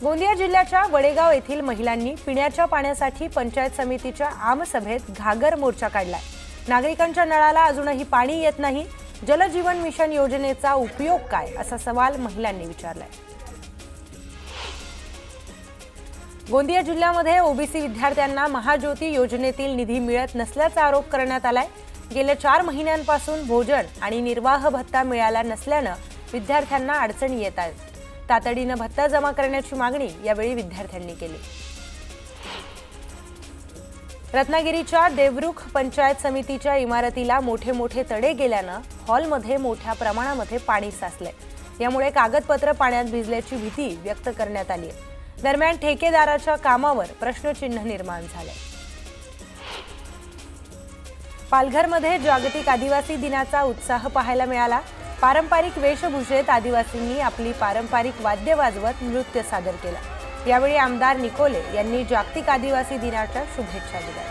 गोंदिया जिल्ह्याच्या वडेगाव येथील महिलांनी पिण्याच्या पाण्यासाठी पंचायत समितीच्या आमसभेत घागर मोर्चा काढलाय। नागरिकांच्या नळाला अजूनही पाणी येत नाही। जलजीवन मिशन योजनेचा उपयोग काय असा सवाल महिलांनी विचारलाय। गोंदिया जिल्ह्यामध्ये ओबीसी विद्यार्थ्यांना महाज्योती योजनेतील निधी मिळत नसल्याचा आरोप करण्यात आलाय। गेल्या 4 महिन्यांपासून भोजन आणि निर्वाह भत्ता मिळाला नसल्याने विद्यार्थ्यांना अडचणी येत आहेत। तातडीने भत्ता जमा करण्याची मागणी यावेळी विद्यार्थ्यांनी केली। रत्नागिरीच्या देवरुख पंचायत समितीच्या इमारतीला मोठे तडे गेल्याने हॉलमध्ये मोठ्या प्रमाणामध्ये पाणी साचले। यामुळे कागदपत्र पाण्यात भिजल्याची भीती व्यक्त करण्यात आली आहे। दरम्यान ठेकेदाराच्या कामावर प्रश्नचिन्ह निर्माण झाले। पालघरमध्ये जागतिक आदिवासी दिनाचा उत्साह पाहायला मिळाला। पारंपरिक वेशभूषेत आदिवासींनी आपली पारंपरिक वाद्य वाजवत नृत्य सादर केलं। यावेळी आमदार निकोले यांनी जागतिक आदिवासी दिनाच्या शुभेच्छा दिल्या।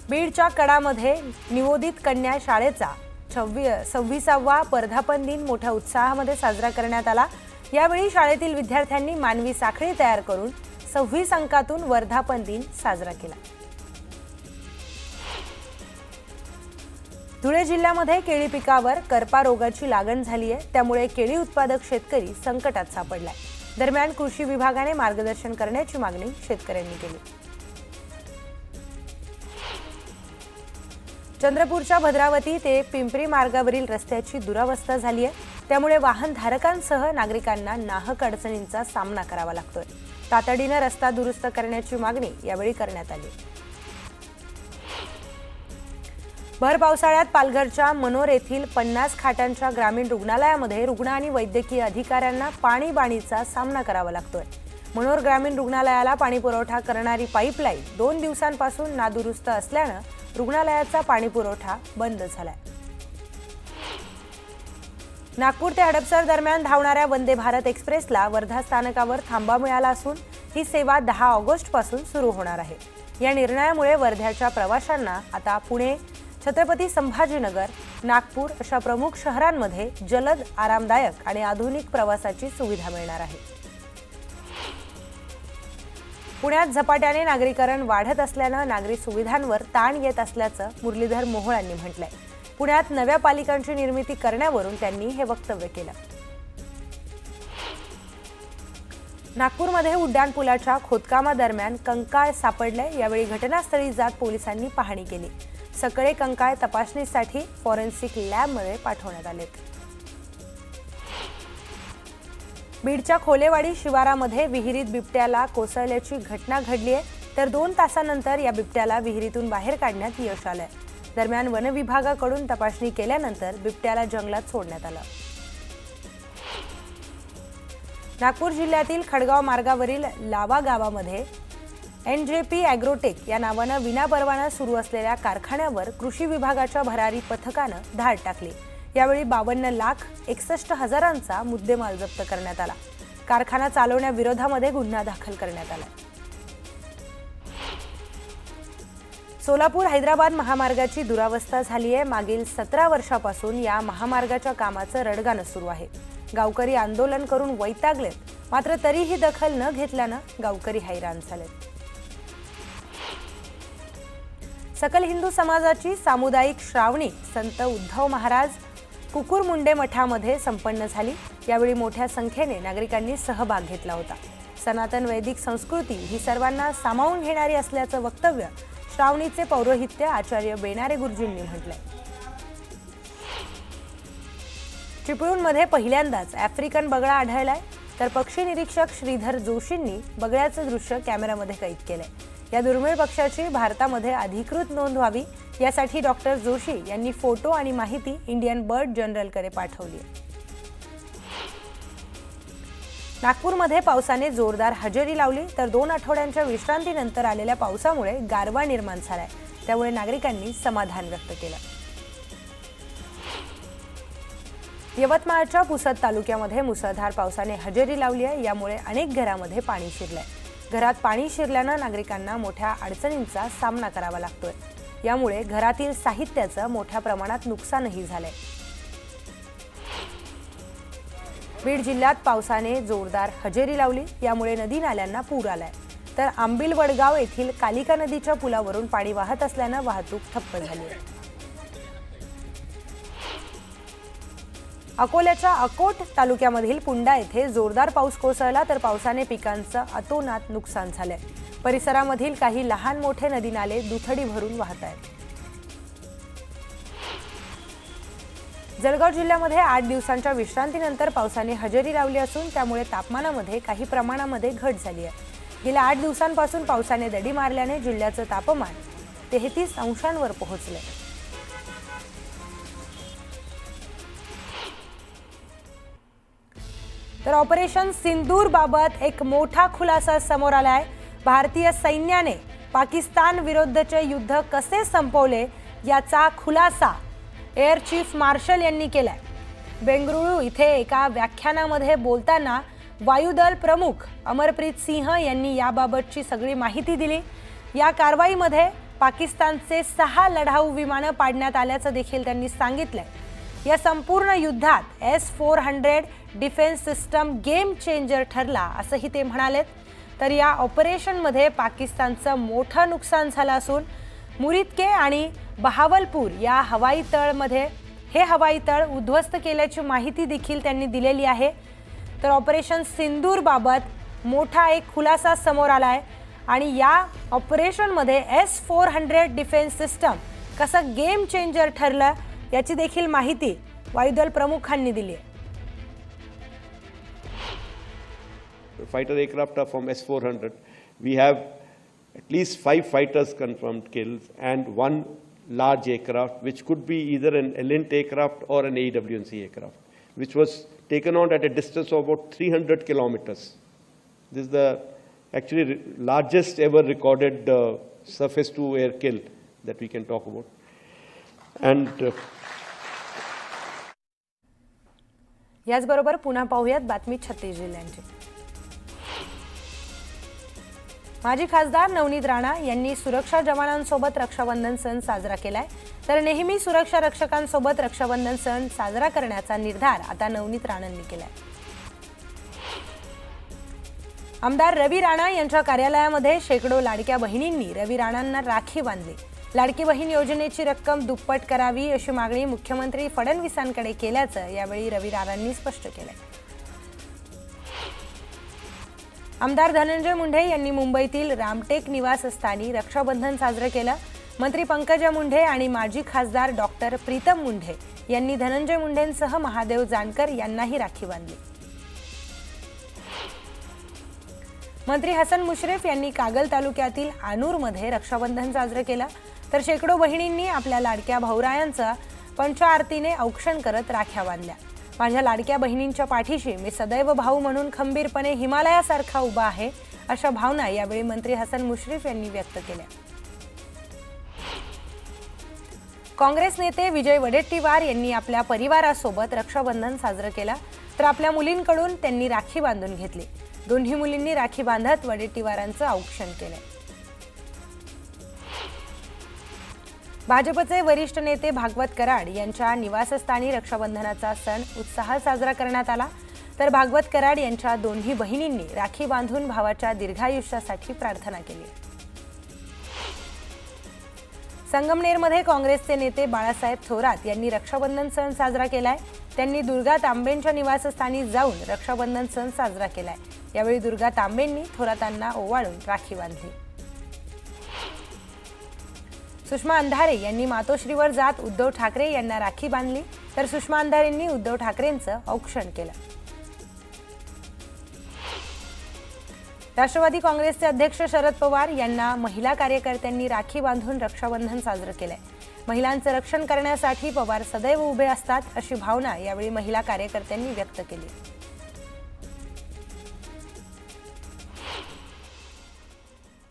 बीडच्या कडामध्ये निवोदित कन्या शाळेचा 26वा वर्धापन दिन मोठ्या उत्साहामध्ये साजरा करण्यात आला। यावेळी शाळेतील विद्यार्थ्यांनी मानवी साखळी तयार करून 26 अंकातून वर्धापन दिन साजरा केला। धुळे जिल्ह्यामध्ये केळी पिकावर करपा रोगाची लागण झाली आहे। त्यामुळे केळी उत्पादक शेतकरी संकटात सापडलाय। दरम्यान कृषी विभागाने मार्गदर्शन करण्याची मागणी शेतकऱ्यांनी केली। चंद्रपूरच्या भद्रावती ते पिंपरी मार्गावरील रस्त्याची दुरावस्था झाली आहे। त्यामुळे वाहनधारकांसह नागरिकांना नाहक अडचणींचा सामना करावा लागतोय। तातडीने रस्ता दुरुस्त करण्याची मागणी यावेळी करण्यात आली। भर पावसाळ्यात पालघरच्या मनोर येथील 50 खाटांच्या ग्रामीण रुग्णालयामध्ये रुग्ण आणि वैद्यकीय अधिकाऱ्यांना पाणीबाणीचा सामना करावा लागतोय। मनोर ग्रामीण रुग्णालयाला पाणी पुरवठा करणारी पाईपलाईन 2 दिवसांपासून नादुरुस्त असल्याने रुग्णालयाचा पाणी पुरवठा बंद झालाय। नागपूर ते हडपसर दरम्यान धावणाऱ्या वंदे भारत एक्सप्रेसला वर्धा स्थानकावर थांबा मिळाला असून ही सेवा 10 ऑगस्ट पासून सुरू होणार आहे। या निर्णयामुळे वर्ध्याच्या प्रवाशांना आता पुणे, छत्रपती संभाजीनगर, नागपूर अशा प्रमुख शहरांमध्ये जलद, आरामदायक आणि आधुनिक प्रवासाची सुविधा मिळणार आहे। पुण्यात झपाट्याने नागरीकरण वाढत असल्याने नागरी सुविधांवर ताण येत असल्याचं मुरलीधर मोहोळ यांनी म्हटलंय। पुण्यात नव्या पालिकांची निर्मिती करण्यावरून त्यांनी हे वक्तव्य केलं। नागपूरमध्ये उड्डाणपुलाच्या खोदकामादरम्यान कंकाळ सापडले। यावेळी घटनास्थळी जात पोलिसांनी पाहणी केली। सगळे कंकाळ तपासणीसाठी फॉरेन्सिक लॅबमध्ये पाठवण्यात आलेत। बीडच्या खोलेवाडी शिवारामध्ये विहिरीत बिबट्याला कोसळल्याची घटना घडली आहे। तर 2 तासांनंतर या बिबट्याला विहिरीतून बाहेर काढण्यात यश आलंय। दरम्यान वन विभागाकडून तपासणी केल्यानंतर बिबट्याला जंगलात सोडण्यात आलं। नागपूर जिल्ह्यातील खडगाव मार्गावरील लावा गावामध्ये NJP ॲग्रोटेक या नावाने विनापरवाना सुरू असलेल्या कारखान्यावर कृषी विभागाच्या भरारी पथकाने धाड टाकली। यावेळी 52,61,00,000चा मुद्देमाल जप्त करण्यात आला। कारखाना चालवण्याविरोधामध्ये गुन्हा दाखल करण्यात आला। सोलापूर हैदराबाद महामार्गाची दुरावस्था झाली आहे। मागील 17 वर्षापासून या महामार्गाच्या कामाचं रडगाणं सुरू आहे। गावकरी आंदोलन करून वैतागलेत, मात्र तरीही दखल न घेतल्याने गावकरी हैराण झालेत। सकल हिंदू समाजाची सामुदायिक श्रावणी संत उद्धव महाराज कुकुरमुंडे मठामध्ये संपन्न झाली। यावेळी मोठ्या संख्येने नागरिकांनी सहभाग घेतला होता। सनातन वैदिक संस्कृती ही सर्वांना सामावून घेणारी असल्याचं वक्तव्य श्रावणीचे पौरोहित्य आचार्य बेनारे गुरुजींनी म्हटलंय। चिपळूणमध्ये पहिल्यांदाच आफ्रिकन बगळा आढळलाय। तर पक्षी निरीक्षक श्रीधर जोशींनी बगळ्याचं दृश्य कॅमेऱ्यामध्ये कैद केलंय। या दुर्मिळ पक्षाची भारतामध्ये अधिकृत नोंद व्हावी यासाठी डॉक्टर जोशी यांनी फोटो आणि माहिती इंडियन बर्ड जनरलकडे पाठवली आहे। नागपूरमध्ये पावसाने जोरदार हजेरी लावली। तर 2 आठवड्यांच्या विश्रांतीनंतर आलेल्या पावसामुळे गारवा निर्माण झालाय। त्यामुळे नागरिकांनी समाधान व्यक्त केलं। यवतमाळच्या पुसद तालुक्यामध्ये मुसळधार पावसाने हजेरी लावली आहे। यामुळे अनेक घरांमध्ये पाणी शिरलंय। घरात पाणी शिरल्याने नागरिकांना मोठ्या अडचणींचा सामना करावा लागतोय। यामुळे घरातील साहित्याचं मोठ्या प्रमाणात नुकसानही झालंय। बीड जिल्ह्यात पावसाने जोरदार हजेरी लावली, यामुळे नदी नाल्यांना पूर आलाय। तर आंबिल वडगाव येथील कालिका नदीच्या पुलावरून पाणी वाहत असल्याने वाहतूक ठप्प झाली आहे। अकोल्याच्या अकोट तालुक्यामधील पुंडा येथे जोरदार पाऊस कोसळला, तर पावसाने पिकांचं अतोनात नुकसान झालंय। परिसरामधील काही लहान मोठे नदी नाले दुथडी भरून वाहत आहेत। जळगाव जिल्ह्यामध्ये 8 दिवसांच्या विश्रांतीनंतर पावसाने हजेरी लावली असून त्यामुळे तापमानामध्ये काही प्रमाणामध्ये घट झाली आहे। गेल्या 8 दिवसांपासून पावसाने दडी मारल्याने जिल्ह्याचं तापमान 33 अंशांवर पोहोचले। तर ऑपरेशन सिंदूर बाबत एक मोठा खुलासा समोर आलाय। भारतीय सैन्याने पाकिस्तान विरुद्धचे युद्ध कसे संपवले याचा खुलासा एअर चीफ मार्शल यांनी केलाय। बेंगळुरू इथे एका व्याख्यानामध्ये बोलताना वायुदल प्रमुख अमरप्रीत सिंह यांनी याबाबतची सगळी माहिती दिली। या कारवाईमध्ये पाकिस्तानचे 6 लढाऊ विमानं पाडण्यात आल्याचं देखील त्यांनी सांगितलंय। या संपूर्ण युद्धात S-400 defence system game changer ठरला असंही ते म्हणाले। तर या ऑपरेशनमध्ये पाकिस्तानचं मोठं नुकसान झालं असून मुरिदके आणि बहावलपूर या हवाई तळमध्ये हे हवाई तळ उद्ध्वस्त केल्याची माहिती देखील त्यांनी दिलेली आहे। तर ऑपरेशन सिंदूर बाबत मोठा एक खुलासा समोर आलाय आणि या ऑपरेशनमध्ये S-400 डिफेन्स सिस्टम कसं गेम चेंजर ठरलं याची देखील माहिती वायुदल प्रमुखांनी दिली आहे। Fighter aircraft are from S-400. We have at least 5 fighters confirmed kills and 1 large aircraft, which could be either an Elint aircraft or an AWNC aircraft, which was taken on at a distance of about 300 kilometers. This is the actually largest ever recorded surface-to-air kill that we can talk about. And याचबरोबर पुन्हा पाहूयात बातमी छत्तीस जिल्ह्यांची। माजी खासदार नवनीत राणा यांनी सुरक्षा जवानांसोबत रक्षाबंधन सण साजरा केलाय। तर नेहमी सुरक्षा रक्षकांसोबत रक्षाबंधन सण साजरा करण्याचा निर्धार आता नवनीत राणांनी केलाय। आमदार रवी राणा यांच्या कार्यालयामध्ये शेकडो लाडक्या बहिणींनी रवी राणांना राखी बांधली। लाडकी बहीण योजनेची रक्कम दुप्पट करावी अशी मागणी मुख्यमंत्री फडणवीसांकडे केल्याचं यावेळी रवी राणांनी स्पष्ट केलंय। आमदार धनंजय मुंडे यांनी मुंबईतील रामटेक निवासस्थानी रक्षाबंधन साजरे केलं। मंत्री पंकजा मुंडे आणि माजी खासदार डॉक्टर प्रीतम मुंडे यांनी धनंजय मुंडेंसह महादेव जानकर यांनाही राखी बांधली। मंत्री हसन मुश्रीफ यांनी कागल तालुक्यातील आनूरमध्ये रक्षाबंधन साजरे केलं। तर शेकडो बहिणींनी आपल्या लाडक्या भाऊरायांचं पंचआरतीने औक्षण करत राख्या बांधल्या। माझ्या लाडक्या बहिणींच्या पाठीशी मी सदैव भाऊ म्हणून खंबीरपणे हिमालयासारखा उभा आहे अशा भावना यावेळी मंत्री हसन मुश्रीफ यांनी व्यक्त केल्या। काँग्रेस नेते विजय वडेट्टीवार यांनी आपल्या परिवारासोबत रक्षाबंधन साजरे केलं। तर आपल्या मुलींकडून त्यांनी राखी बांधून घेतली। दोन्ही मुलींनी राखी बांधत वडेट्टीवारांचं औक्षण केलं। भाजपचे वरिष्ठ नेते भागवत कराड यांच्या निवासस्थानी रक्षाबंधनाचा सण उत्साहात साजरा करण्यात आला। तर भागवत कराड यांच्या दोन्ही बहिणींनी राखी बांधून भावाच्या दीर्घायुष्यासाठी प्रार्थना केली। संगमनेरमध्ये काँग्रेसचे नेते बाळासाहेब थोरात यांनी रक्षाबंधन सण साजरा केलाय। त्यांनी दुर्गा तांबेंच्या निवासस्थानी जाऊन रक्षाबंधन सण साजरा केलाय। यावेळी दुर्गा तांबेंनी थोरातांना ओवाळून राखी बांधली। सुषमा अंधारे यांनी मातोश्रीवर जात उद्धव ठाकरे यांना राखी बांधली। तर सुषमा अंधारेंनी उद्धव ठाकरेंचं औक्षण केलं। राष्ट्रवादी काँग्रेसचे अध्यक्ष शरद पवार यांना महिला कार्यकर्त्यांनी राखी बांधून रक्षाबंधन साजरे केले। महिलांचं रक्षण करण्यासाठी पवार सदैव उभे असतात अशी भावना यावेळी महिला कार्यकर्त्यांनी व्यक्त केली।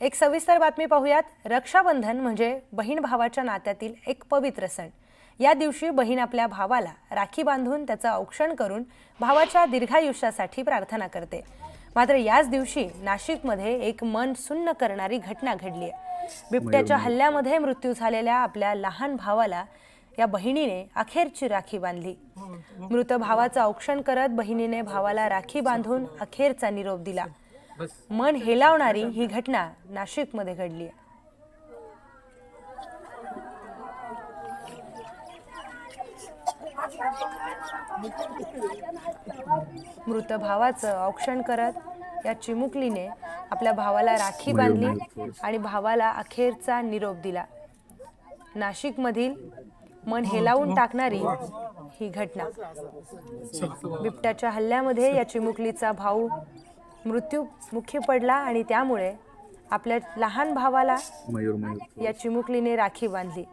एक सविस्तर बातमी पाहूयात। रक्षाबंधन म्हणजे बहीण भावाच्या नात्यातील एक पवित्र सण। या दिवशी बहीण आपल्या भावाला राखी बांधून त्याचं औक्षण करून भावाच्या दीर्घायुष्यासाठी प्रार्थना करते। मात्र याच दिवशी नाशिकमध्ये एक मन सुन्न करणारी घटना घडली आहे। बिबट्याच्या हल्ल्यामध्ये मृत्यू झालेल्या आपल्या लहान भावाला या बहिणीने अखेरची राखी बांधली। मृत भावाचं औक्षण करत बहिणीने भावाला राखी बांधून अखेरचा निरोप दिला। मन हेलावणारी ही घटना नाशिकमध्ये घडली आहे। मृत भावाचं औक्षण करत या चिमुकलीने आपल्या भावाला राखी बांधली आणि भावाला अखेरचा निरोप दिला। नाशिकमधील मन हेलावून टाकणारी ही घटना। बिबट्याच्या हल्ल्यामध्ये या चिमुकलीचा भाऊ मृत्युमुखी पडला आणि त्यामुळे आपल्या लहान भावाला या चिमुकलीने राखी बांधली।